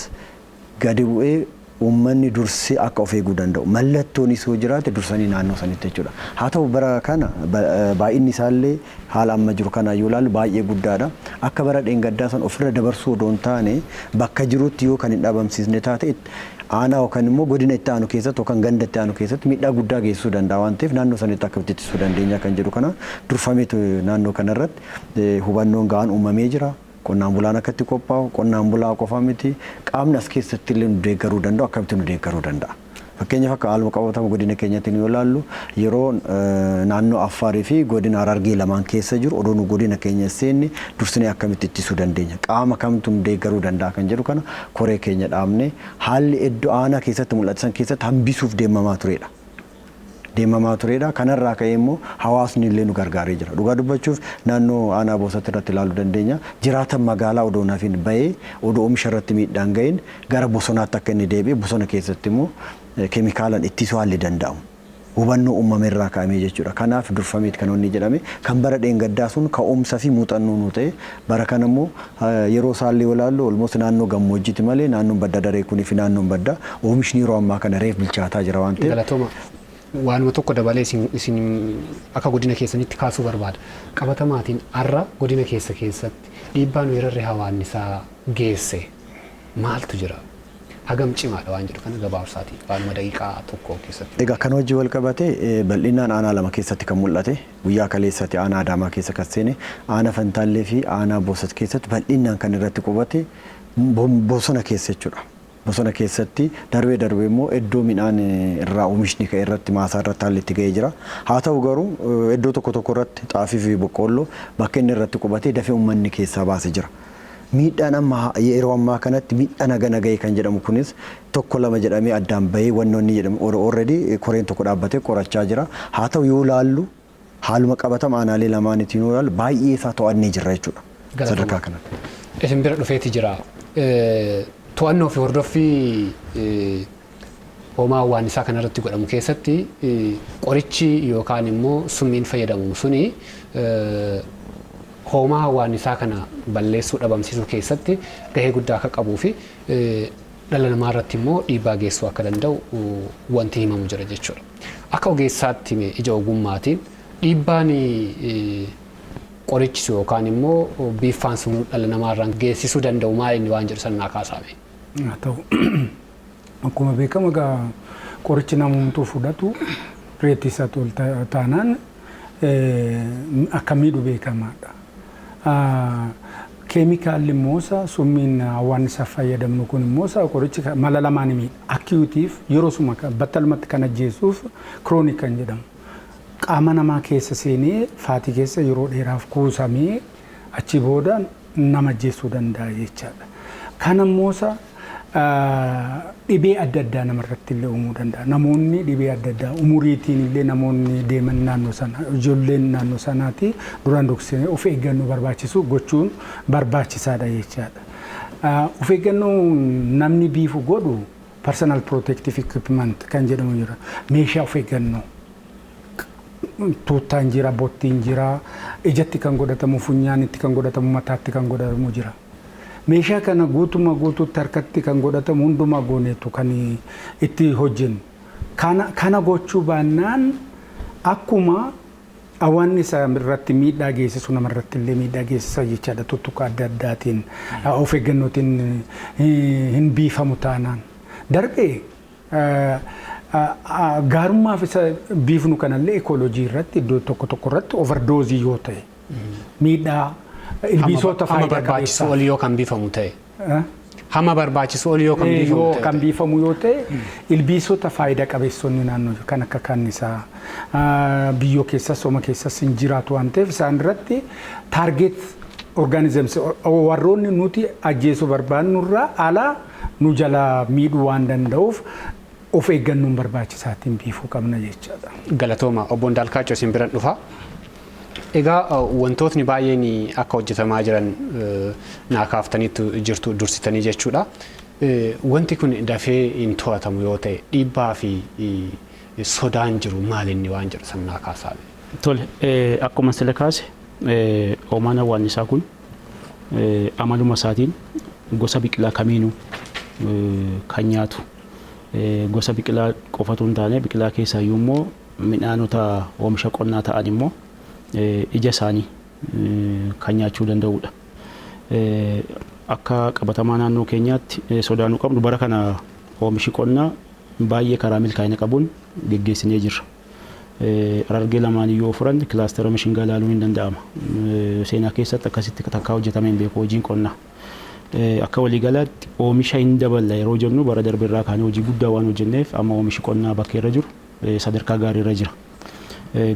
gadi bu'ee uummanni dursee akka of eeguu danda'u mallattoon isoo jiraate dursanii naannoo sanitti jechuudha. Haa ta'u bara kana baay'inni isaallee haala amma jiru kana yoo ilaallu baay'ee guddaadha. Akka bara dheengaddaa san ofirra dabarsuu odoo hin taane bakka jirutti yoo kan hin dhabamsiisne taate aanaa yookaan immoo godina itti aanu keessatti yookaan ganda itti aanu keessatti miidhaa guddaa geessisuu danda'a waan ta'eef naannoo sanitti akka ittisuu dandeenya kan jedhu kana durfameetu naannoo kanarratti hubannoon ga'aan uumamee jira. Qonnaan bulaan akkatti qophaa'u qonnaan bulaa qofa miti qaamni as keessatti illee nu deeggaruu danda'u akkamitti nu deeggaruu danda'a. Fakkeenyaaf akka haaluma qabatama godina keenyatti yoo ilaallu yeroo naannoo Affaarii fi godina Harargee lamaan keessa jiru odoo nu godina keenya seenni dursinee akkamitti ittisuu dandeenya qaama kamtu nu deeggaruu danda'a kan jedhu kana koree keenya dhaabne haalli iddoo aanaa keessatti mul'atan keessatti hambisuuf deemamaa turedha. Kanarraa ka'ee immoo hawaasni illee nu gargaaree jira. Dhugaa dubbachuuf naannoo aanaa boosatti irratti ilaaluu dandeenya. Jiraatan magaalaa odoo naaf hin bahee odoo oomisha irratti miidhaan ga'een gara bosonaatti akka inni deebi'e bosona keessatti immoo keemikaalaan ittisuu haalli danda'amu. Hubannoo uumame irraa ka'amee jechuudha. Kanaaf durfameet kan inni jedhame kan bara dheengaddaa sun ka'umsa fi muuxannoo nu ta'e bara kana immoo yeroo isaallee ilaallu olmoos naannoo gammoojjiiti malee naannoon badda daree kunii fi naannoon badda oomishni yeroo ammaa kana reef bilchaataa jira waan ta'eef. Waanuma tokko dabalee isin akka godina keessanitti kaasuu barbaada. Qabatamaatiin har'a godina keessatti dhiibbaan weerarri hawaannisaa geesse maaltu jira? Hagam cimaadha waan jedhu kana gabaabsaatii waanuma daqiiqaa tokko keessatti. Egaa kan hojii wal qabate bal'inaan aanaa lama keessatti kan mul'ate guyyaa kaleessatti aanaa Adaamaa keessa kan seene aanaa Fantaallee fi aanaa Boosat keessatti bal'inaan kan irratti qubate bosona keessa jechuudha. Bosona keessatti darbee immoo iddoo midhaan irraa oomishni ka'e irratti maasaa irratti haalli itti ga'ee jira. Haa ta'u garuu iddoo tokko irratti xaafii fi boqqoolloo bakka inni irratti qubatee dafee uummanni keessaa baasee jira. Miidhaan amma yeroo ammaa kanatti miidhaan hagana ga'e kan jedhamu kunis tokko lama jedhamee addaan bahee wannoonni jedhamu already koreen tokko dhaabbatee qorachaa jira. Haa ta'u yoo ilaallu haaluma qabatama aanaalee lamaaniitiin yoo ilaallu baay'ee isaa to'annee jirra jechuudha. Sadarkaa kanatti. Isin bira dhufeeti jira. To'annoo fi hordoffii hoomaa hawaannisaa kanarratti godhamu keessatti qorichi yookaan immoo summiin fayyadamu suni hoomaa hawaannisaa kana balleessuu dhabamsiisuu keessatti gahee guddaa akka qabuu fi dhala namaa irratti immoo dhiibbaa geessuu akka danda'u wanti himamu jira jechuudha. Akka ogeessaatti ija ogummaatiin dhiibbaan qorichi yookaan immoo biiffaan sun dhala namaa irraan geessisuu danda'u maal inni waan jedhu sannaa kaasame. Haa ta'u akkuma beekamu egaa qorichi namumtuu fudhatu reetti isaa taanaan akka miidhu beekamaadha. Keemikaalli moosa summiin hawaannisaaf fayyadamnu kun moosa qorichi mala lamaan miidha. Akiyutiif yeroo suma battalumatti kan ajjeesuuf kiroonik kan jedhamu. Qaama namaa keessa seenee faatii keessa yeroo dheeraaf kuusamee achi booda nama ajjeesuu danda'a jechaadha. Kana moosa dhibee adda addaa namarratti illee uumuu danda'a. Namoonni dhibee adda addaa umuriitiin illee namoonni deeman naannoo sana ijoolleen naannoo sanaati duraan dursanii of eeggannoo barbaachisu gochuun barbaachisaadha jechaadha. Of eeggannoo namni biifu godhu personal protective equipment kan jedhamu jira. Meeshaa of eeggannoo tuuttaan jira, bottiin jira, ijatti kan godhatamu, funyaanitti kan godhatamu, mataatti kan godhatamu jira. Meeshaa kana guutuutti harkatti kan godhatamu hundumaa gooneetu kan itti hojjennu. Kana gochuu baannaan akkuma Awwaannisa irratti miidhaa geessisu namarratti illee miidhaa geessisa jechaadha tuttuqa adda addaatiin of eeggannootiin hin biifamu taanaan. Darbee gaarummaaf isa biifnu kanallee ekooloojii irratti iddoo tokko irratti overdoozii yoo ta'e miidhaa ilbiisota faayidaa barbaachisu olii yoo kan biifamu ta'e. Hamma barbaachisu olii yoo kan biifamu yoo ta'e ilbiisota faayidaa qabeessonni naannoo kan akka kannisaa biyyoo keessas sooma keessas hin jiraatu waan ta'eef isaan irratti taargeet orgaanizimsi warroonni nuti ajjeesuu barbaannurraa alaa nu jala miidhuu waan danda'uuf of eeggannoon barbaachisaatiin biifuu qabna jechaadha. Galatooma obbo Ndaalkaachoo isin biran dhufa. Egaa wantootni baay'een akka hojjetamaa jiran naa kaaftaniitu jirtu dursitanii jechuudha. Wanti kun dafee hin to'atamu yoo ta'e dhiibbaa fi sodaan jiru maalinni waan jedhu sannaa kaasaa. Tole akkuma sila kaase hoomaan awwaannisaa kun amaluma isaatiin gosa biqilaa kamiinuu kan nyaatu gosa biqilaa qofatu hin taane biqilaa keessaayyuu immoo midhaanota oomisha qonnaa ta'an immoo ija isaanii kan nyaachuu danda'udha. Akka qabatamaa naannoo keenyaatti sodaanuu qabnu bara kana oomishi qonnaa baay'ee karaa milkaa'ina qabuun geggeessinee jirra. Harargee lamaan yoo furan kilaastera mishingaa ilaaluun hin danda'ama. Seenaa keessatti akkasitti takkaa hojjetamee hin beeku hojiin qonnaa. Akka waliigalaatti oomisha hin daballa yeroo jennu bara darbeerraa kaanee hojii guddaa waan hojjenneef amma oomishi qonnaa bakka irra jiru sadarkaa gaarii irra jira.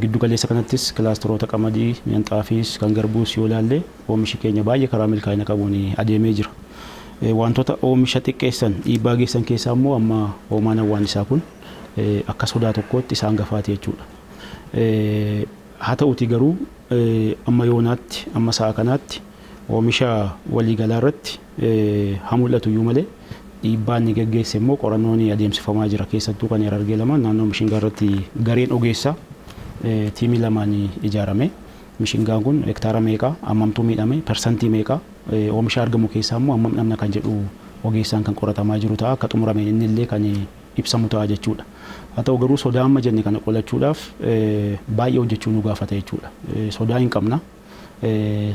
Giddu galeessa kanattis kilaasteroota qamadii, mi'aan xaafiis, kan garbuus yoo ilaalle oomishi keenya baay'ee karaa milkaa'ina qabuun adeemee jira. Wantoota oomisha xiqqeessan dhiibbaa geessan keessaa immoo amma hoomaan awwaannisaa kun akka sodaa tokkootti isaan gafaate jechuudha. Haa ta'uuti garuu amma yoonaatti amma sa'a kanaatti oomisha waliigalaa irratti haa mul'atu iyyuu malee dhiibbaan ni geggeesse immoo qorannoon adeemsifamaa jira keessattuu kan Harargee lamaan naannoo mishingaa irratti gareen ogeessaa tiimii lamaan ijaarame. Mishingaan kun hektaara meeqa hammamtuu miidhame persantii meeqa oomisha argamu keessaa immoo hammam dhabna kan jedhu ogeessaan kan qoratamaa jiru ta'a akka xumurameen inni illee kan ibsamu ta'a jechuudha. Haa ta'u garuu sodaa amma jenne kana qolachuudhaaf baay'ee hojjechuu nu gaafata jechuudha. Sodaa hin qabna.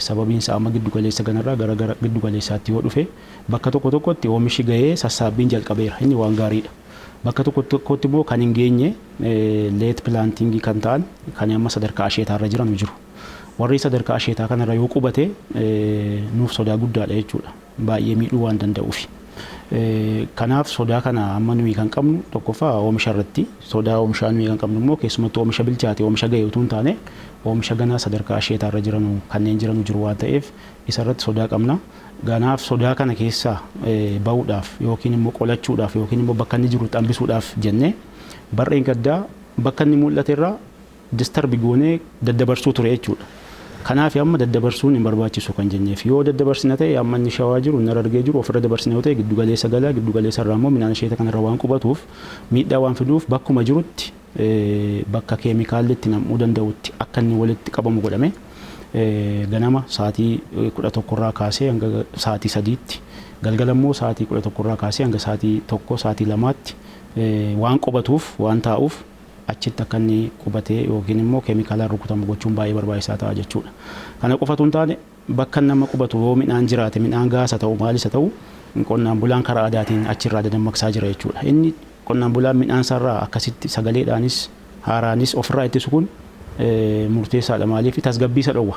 Sababiin isaa amma giddu galeessa kanarraa gara giddu galeessaatti yoo dhufe bakka tokko tokkotti oomishi gahee sassaabbiin jalqabeera inni waan gaariidha. Bakka tokko tokkotti immoo kan hin geenye leet pilaantingii kan ta'an kan amma sadarkaa asheetaarra jiran jiru. Warri sadarkaa asheetaa kanarra yoo qubate nuuf sodaa guddaadha jechuudha. Baay'ee miidhuu waan danda'uufi. Kanaaf sodaa kana amma nuyi kan qabnu tokkoffaa oomisha irratti sodaa oomishaa nuyi kan qabnu immoo keessumattuu oomisha bilchaate oomisha gahee utuu hin taane oomisha ganaa sadarkaa asheetaarra jiranu kanneen jiranu jiru waan ta'eef isarratti sodaa qabna. Kanaaf sodaa kana keessaa bahuudhaaf yookiin immoo qolachuudhaaf yookiin immoo bakka inni jiru hambisuudhaaf jennee barreen gaddaa bakka inni mul'ate irraa distarbi goonee daddabarsuu ture jechuudha. Kanaaf amma daddabarsuun hin barbaachisu kan jenneef yoo daddabarsina ta'e amma inni shawaa jiru inni argee jiru ofirra dabarsina yoo ta'e giddu galeessa galaa giddu galeessa irraa immoo midhaan asheeta kanarra waan qubatuuf miidhaa waan fiduuf bakkuma jirutti bakka keemikaalli itti nam'uu danda'utti akka inni walitti qabamu godhame ganama sa'aatii 11 irraa kaasee hanga sa'aatii 3tti galgala immoo sa'aatii 11 irraa kaasee hanga sa'aatii 1 sa'aatii 2tti waan qubatuuf waan taa'uuf achitti akka inni qubatee yookiin immoo keemikaalaan rukutamu gochuun baay'ee barbaachisaa ta'a jechuudha. Kana qofatu hin taane bakka nama qubatu yoo midhaan jiraate midhaan gaasa ta'u maalis ta'u qonnaan bulaan karaa aadaatiin achirraa dadammaqsaa jira jechuudha. Inni qonnaan bulaan midhaan isaarraa akkasitti sagaleedhaanis haaraanis ofirraa ittisu kun murteessaadha maaliif tasgabbii isa dhowwa.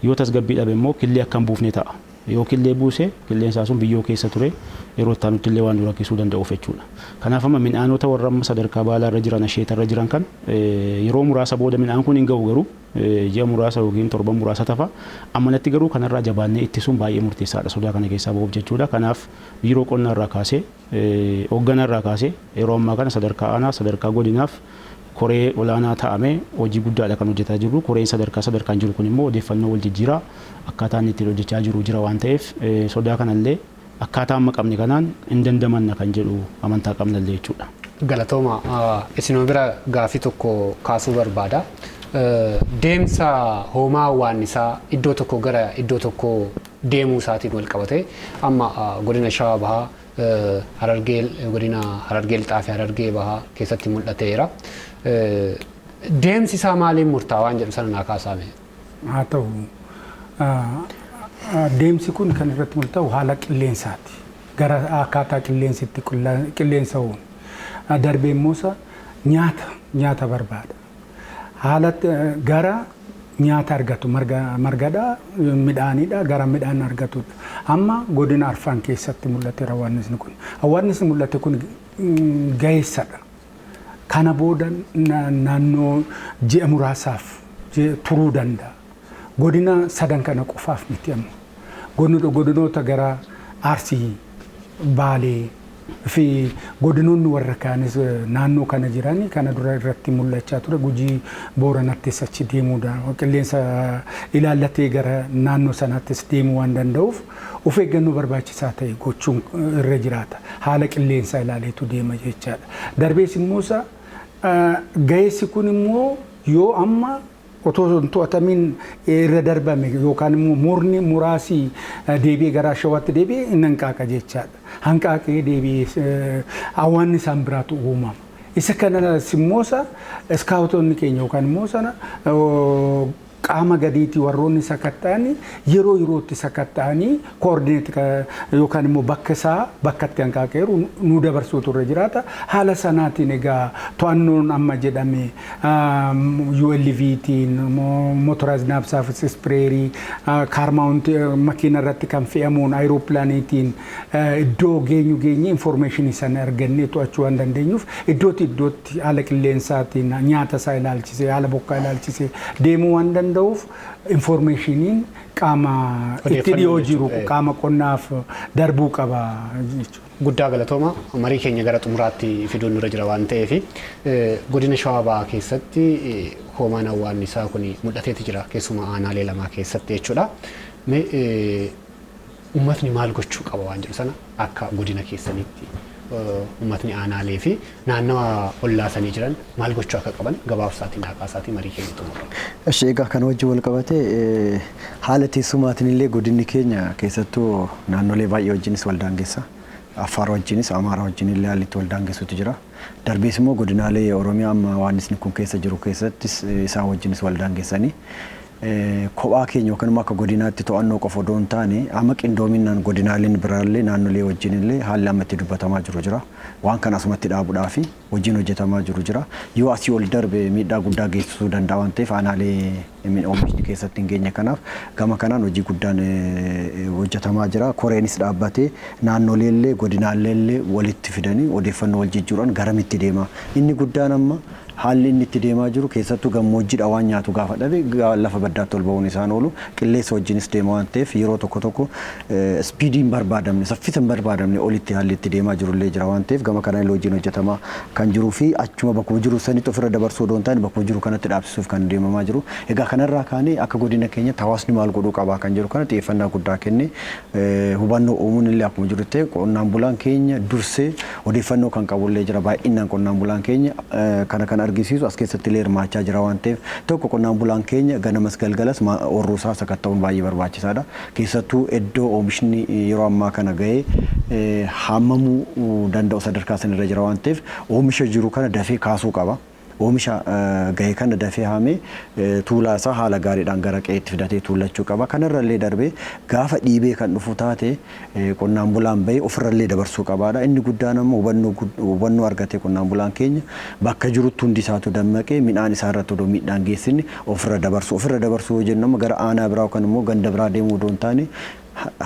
Yoo tasgabbii dhabe immoo killee akka hin buufne ta'a. Yoo killee buuse killeen isaa sun biyyoo keessa ture yeroo itti aanutti illee waan nu rakkisuu danda'uuf jechuudha. Kanaaf amma midhaanota warra amma sadarkaa baalaa irra jiran asheetarra jiran kan yeroo muraasa booda midhaan kun hin ga'u garuu ji'a muraasa yookiin torban muraasa tafa ammanatti garuu kanarraa jabaannee ittisuun baay'ee murteessaadha sodaa kana keessaa bahuuf jechuudha. Kanaaf biiroo qonnaa irraa kaasee hoogganaa irraa kaasee yeroo ammaa kana sadarkaa aanaa sadarkaa godinaaf koree olaanaa ta'ame hojii guddaadha kan hojjetaa jiru. Koreen sadarkaan jiru kun immoo odeeffannoo wal jijjiiraa akkaataa inni ittiin hojjechaa jiru jira waan ta'eef sodaa kanallee akkaataa amma qabne kanaan hin dandamanna kan jedhu amantaa qabnallee jechuudha. Galatooma isinoo bira gaafii tokko kaasuu barbaada. Deemsa hoomaa awwaannisaa iddoo tokko gara iddoo tokko deemuu isaatiin wal qabate amma godina Shawaa Bahaa godina Harargee Lixaa fi Harargee Bahaa keessatti mul'ateera. Deemsi isaa maaliin murtaa'aa waan jedhu sana naa kaasame. Haa ta'u deemsi kun kan irratti murtaa'u haala qilleensaati. Gara akkaataa qilleensitti qilleensa uun darbee immoo nyaata barbaada. Haala gara nyaata argatu margadha midhaanidha gara midhaan argatudha. Amma godina Arfan keessatti mul'ate hawaasni kun. Hawaasni mul'ate kun gaheessadha. Kana booda naannoo ji'a muraasaaf turuu danda'a. Godina sadan kana qofaaf miti amma. Godinoota gara Arsii, Baalee fi godinoonni warra kaanis naannoo kana jiranii kana dura irratti mul'achaa ture Gujii Booranattis achi deemuudhaan qilleensa ilaallatee gara naannoo sanaattis deemuu waan danda'uuf of eeggannoo barbaachisaa ta'e gochuun irra jiraata. Haala qilleensaa ilaaleetu deema jechaadha. Darbees immoo gaheessi kun immoo yoo amma otoo to'atamiin irra darbame yookaan immoo murni muraasii deebi'ee gara shawaatti deebi'ee inni hanqaaqa jechaadha. Hanqaaqee deebi'ee hawaasni isaan biraatu uumama. Isa kanas immoo iskaawutoonni keenya yookaan immoo qaama gadiitii warroonni sakatta'anii yeroo yerootti sakatta'anii koordineetii yookaan immoo bakka isaa bakkatti hanqaaqeeru nu dabarsuutu irra jiraata. Haala sanaatiin egaa to'annoon amma jedhame ULVtiin motorized nav surface sprayer kaarmaawunti makiina irratti kan fe'amuun aayiroopilaaniitiin iddoo geenye information sana argannee to'achuu waan dandeenyuuf iddootti haala qilleensaatiin nyaata isaa ilaalchisee haala bokkaa ilaalchisee deemuu waan danda'uuf informationiin qaama itti dhiyoo jiru qaama qonnaaf darbuu qaba jechuudha. Guddaa galatooma marii keenya gara xumuraatti fiduun nurra jira waan ta'eef godina Shawaa Bahaa keessatti hoomaan hawaasnisaa kun mul'ateeti jira keessumaa aanaalee lamaa keessatti jechuudha. Uummatni maal gochuu qaba waan jedhu sana akka godina keessanitti uummatni aanaalee fi naannawa ollaasanii jiran maal gochuu akka qaban gabaabsaatiin haaqaasaatiin marii keenya xumurra. Egaa kan wajjin wal qabate haala teessumaatiin illee godinni keenya keessattuu naannolee baay'ee wajjinis wal daangeessa. Affaar wajjinis Amaaraa wajjin illee haalli wal daangeessutu jira. Darbees immoo godinaalee Oromiyaa amma waan isni kun keessa jiru keessattis isaan wajjinis wal daangeessanii kophaa keenya yookaan akka godinaatti to'annoo qofa odoo hin taane amma qindoominaan godinaaleen biraallee naannolee wajjin illee haalli amma itti dubbatamaa jiru jira. Waan kana asumatti dhaabuudhaaf wajjin hojjetamaa jiru jira. Yoo asii ol darbe miidhaa guddaa geessisuu danda'a waan ta'eef aanaalee oomishni keessatti hin geenye kanaaf gama kanaan hojii guddaan hojjetamaa jira. Koreenis dhaabbatee naannoleellee godinaalleellee walitti fidanii odeeffannoo wal jijjiiruudhaan garamitti deema. Inni guddaan amma haalli inni itti deemaa jiru keessattuu gammoojjiidha waan nyaatu gaafa dhabe lafa baddaatti ol ba'uun isaan oolu qilleensa wajjinis deema waan ta'eef yeroo tokko spiidiin barbaadamne saffisan barbaadamne olitti haalli itti deemaa jirullee jira waan ta'eef gama kanaan hojiin hojjetamaa kan jiruu fi achuma bakkuma jiru sanitti ofirra dabarsuu odoo hin taane bakkuma jiru kanatti dhaabsisuuf kan deemamaa jiru. Egaa kanarraa kaanee akka godina keenyatti hawaasni maal godhuu qabaa kan jiru kana xiyyeeffannaa guddaa kenne hubannoo uumuun illee akkuma jiru ta'e qonnaan bulaan keenya dursee odeeffannoo kan qabullee jira baay'inaan qonnaan bulaan keenya kana argisiisu as keessatti illee hirmaachaa jira waan ta'eef tokko qonnaan bulaan keenya ganamas galgalas oorruu isaa sakatta'uun baay'ee barbaachisaadha. Keessattuu iddoo oomishni yeroo ammaa kana ga'ee haamamuu danda'u sadarkaa sanarra jira waan ta'eef oomisha jiru kana dafee kaasuu qaba. Oomisha ga'ee kana dafee haamee tuulaa isaa haala gaariidhaan gara qe'eetti fidatee tuullachuu qaba. Kanarrallee darbee gaafa dhiibee kan dhufu taate qonnaan bulaan bahee ofirrallee dabarsuu qabaadha. Inni guddaan ammoo hubannoo argatee qonnaan bulaan keenya bakka jirutti hundi isaatu dammaqee midhaan isaa irratti odoo miidhaan geessine ofirra dabarsu. Ofirra dabarsuu yoo jennu gara aanaa biraa yookaan immoo ganda biraa deemuu odoo hin taane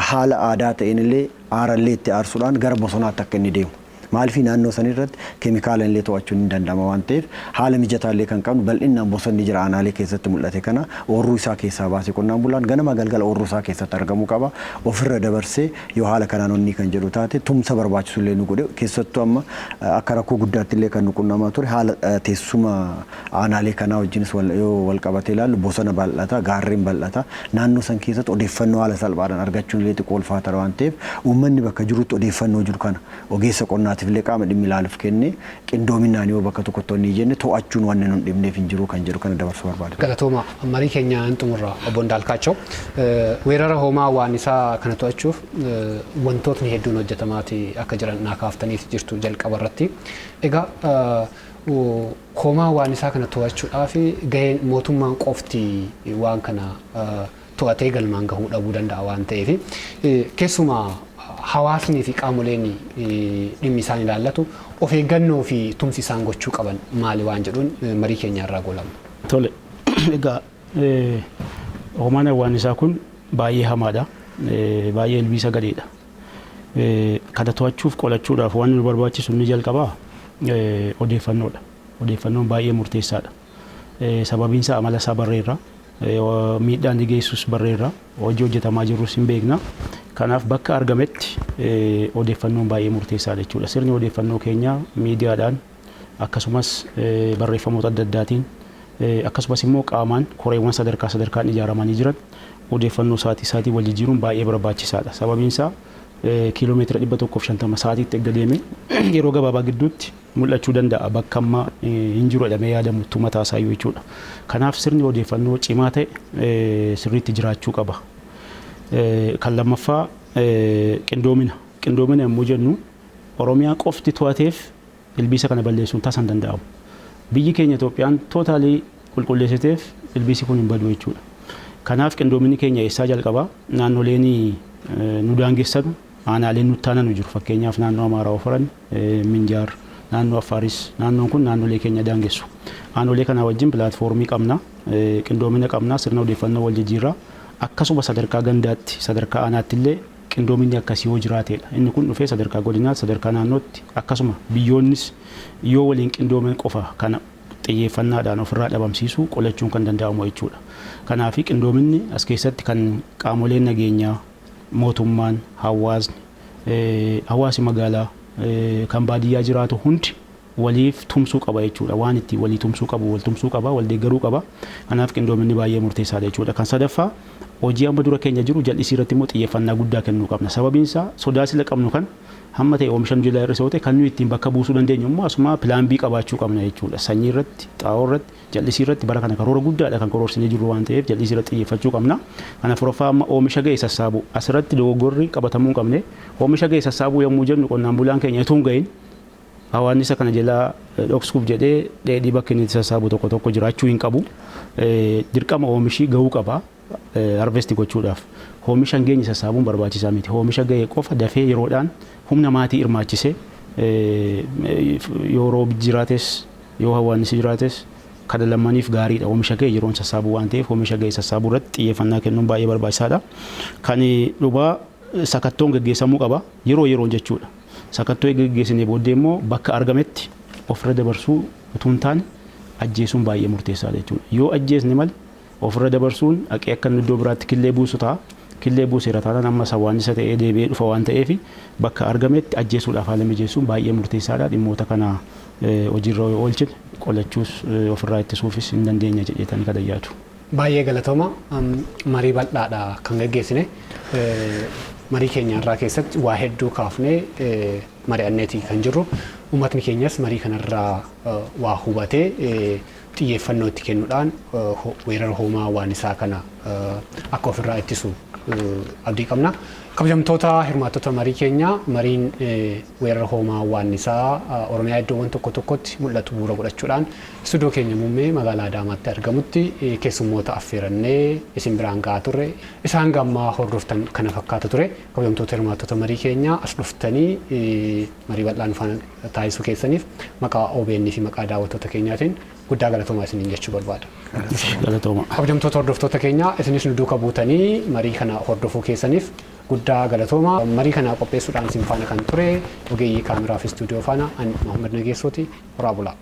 haala aadaa ta'een illee aarallee itti aarsuudhaan gara bosonaatti akka inni deemu. Maaliif naannoo san irratti keemikaala illee to'achuun ni danda'ama waan ta'eef haala mijataallee kan qabnu bal'inaan bosonni jira aanaalee keessatti mul'ate kana oorruu isaa keessaa baasee qonnaan bulaan ganama galgala oorruu isaa keessatti argamuu qaba. Ofirra dabarsee yoo haala kanaan onni kan jedhu taate tumsa barbaachisu illee nu godhe keessattuu amma akka rakkoo guddaatti illee kan nu qunnamaa ture haala teessuma aanaalee kanaa wajjinis yoo wal qabatee ilaallu bosona bal'ata gaarreen bal'ata naannoo san keessatti odeeffannoo haala salphaadhaan argachuun illee xiqqoo ulfaata waan ta'eef uummanni bakka jirutti odeeffannoo jiru kana ogeessa qonnaatiif illee qaama dhimmi ilaaluuf kenne qindoominaan yoo bakka tokkotti onni jenne to'achuun waan nun dhibneef hin jiru kan jedhu kana dabarsuu barbaada. Galatooma marii keenya hin xumurra obbo Ndaalkaachoo weerara hoomaa hawaasnisaa kana to'achuuf wantootni hedduun hojjetamaati akka jiran naa kaaftaniif jirtu jalqaba irratti. Egaa hoomaa waan isaa kana to'achuudhaaf gaheen mootummaan qofti waan kana to'atee galmaan gahuu dhabuu danda'a waan ta'eef keessumaa hawaasnii fi qaamoleen dhimmi isaan ilaallatu of eeggannoo fi tumsi isaan gochuu qaban maali waan jedhuun marii keenya irraa golama. Tole egaa hoomaan hawwaannisaa kun baay'ee hamaadha. Baay'ee ilbiisa gadheedha. Kana to'achuuf qolachuudhaaf waan nu barbaachisu inni jalqabaa odeeffannoodha. Odeeffannoon baay'ee murteessaadha. Sababiin isaa amala isaa barreerra. Miidhaan geessus barreerra. Hojii hojjetamaa jirus hin beekna. Kanaaf bakka argametti odeeffannoon baay'ee murteessaadha jechuudha. Sirni odeeffannoo keenya miidiyaadhaan akkasumas barreeffamoota adda addaatiin akkasumas immoo qaamaan koreewwan sadarkaan ijaaramanii jiran odeeffannoo sa'aatii wal jijjiiruun baay'ee barbaachisaadha. Sababiin isaa kiiloomeetira 150 sa'aatiitti eegga deeme yeroo gabaabaa gidduutti mul'achuu danda'a bakka amma hin jiru jedhamee yaadamu mataa isaa jechuudha. Kanaaf sirni odeeffannoo cimaa ta'e sirriitti jiraachuu qaba. Kan lammaffaa qindoomina. Qindoomina yommuu jennu Oromiyaa qofti to'ateef ilbiisa kana balleessuun taasisan danda'amu. Biyyi keenya Itoophiyaan tootaalii qulqulleessiteef ilbiisi kun hin badu jechuudha. Kanaaf qindoominni keenya eessaa jalqabaa naannoleen nu daangessan aanaaleen nutti aananu jiru. Fakkeenyaaf naannoo Amaaraa Ofaran, Minjaar, naannoo Affaaris naannoon kun naannolee keenya daangessu. Aanolee kana wajjin pilaatfoormii qabna, qindoomina qabna, sirna odeeffannoo wal jijjiirraa. Akkasuma sadarkaa gandaatti, sadarkaa aanaatti illee qindoominni akkasii yoo jiraateedha. Inni kun dhufee sadarkaa godinaatti, sadarkaa naannootti akkasuma biyyoonnis yoo waliin qindooman qofa kana xiyyeeffannaadhaan ofirraa dhabamsiisuu qolachuun kan danda'amu jechuudha. Kanaaf qindoominni as keessatti kan qaamoleen nageenyaa, mootummaan, hawaasi magaalaa kan baadiyyaa jiraatu hundi waliif tumsuu qaba jechuudha. Waan itti walii tumsuu qabu, wal tumsuu qaba, wal deeggaruu qaba. Kanaaf qindoominni baay'ee murteessaadha jechuudha. Kan sadaffaa hojii amma dura keenya jiru jal'isii irratti immoo xiyyeeffannaa guddaa kennuu qabna. Sababiin isaa sodaa sila qabnu kan hamma ta'e oomisha jala irra ta'e kan nuyi ittiin bakka buusuu dandeenyu immoo asuma pilaan B qabaachuu qabna jechuudha. Sanyii irratti, xaa'oo irratti, jal'isii irratti bara kana karoora guddaadha kan karoorsinee jirru waan ta'eef jal'isii irratti xiyyeeffachuu qabna. Kana furaffaa amma oomisha ga'e sassaabuu asirratti dogoggorri qabatamuu hin qabne oomisha ga'e sassaabuu yommuu jennu qonnaan bulaan keenya itoo hin gahin hawaannisa kana jalaa dhoksuuf jedhee dheedhii bakka inni sassaabu tokko jiraachuu hin qabu. Dirqama oomishii gahuu qaba. Harvesti gochuudhaaf oomisha hin geenye sassaabuun barbaachisaa miti. Oomisha ga'e qofa dafee yeroodhaan humna maatii hirmaachisee yoo roobi jiraates yoo hawaannisi jiraates kada lammaniif gaariidha. Oomisha ga'e yeroon sassaabuu waan ta'eef oomisha ga'e sassaabuu irratti xiyyeeffannaa kennuun baay'ee barbaachisaadha. Kan dhugaa sakattoon gaggeessamuu qaba yeroon jechuudha. Sakattoo gaggeessinee booddee immoo bakka argametti ofirra dabarsuu utuu hin taane ajjeesuun baay'ee murteessaadha jechuudha. Yoo ajjeesne malee ofirra dabarsuun haqee akka iddoo biraatti killee buusu ta'a. Killee buuseera taanaan amma hawaannisa ta'ee deebi'ee dhufa waan ta'eef bakka argametti ajjeesuudhaaf haala mijeessuun baay'ee murteessaadha. Dhimmoota kana hojiirra yoo oolchine qolachuus ofirraa ittisuufis hin dandeenya jedheetanii kan yaadu. Baay'ee galatooma marii bal'aadha kan gaggeessine. Marii keenya irraa keessatti waa hedduu kaafnee mari'anneetii kan jirru. Uummatni keenyas marii kanarraa waa hubatee xiyyeeffannoo itti kennuudhaan weerara hoomaa hawaannisaa kana akka ofirraa ittisu abdii qabna. Kabajamtoota hirmaattota marii keenya mariin weerara hoomaa hawaannisaa Oromiyaa iddoowwan tokkotti mul'atu bu'uura godhachuudhaan istuudiyoo keenya muummee magaalaa Adaamaatti argamutti keessummoota affeerannee isin biraan gahaa turre. Isaan gammaa hordoftan kana fakkaata ture. Kabajamtoota hirmaattota marii keenya as dhuftanii marii bal'aan faana taasisuu keessaniif maqaa OBN fi maqaa daawwattoota keenyaatiin guddaa galatoomaa isiniin jechuu barbaada. Galatooma. Kabajamtoota hordoftoota keenya isinis nu duuka buutanii marii kana hordofuu keessaniif guddaa galatooma. Marii kana qopheessuudhaan isin faana kan ture ogeeyyii kaameraa fi istuudiyoo faana ani Muhammad Nageessooti. Horaa bulaa.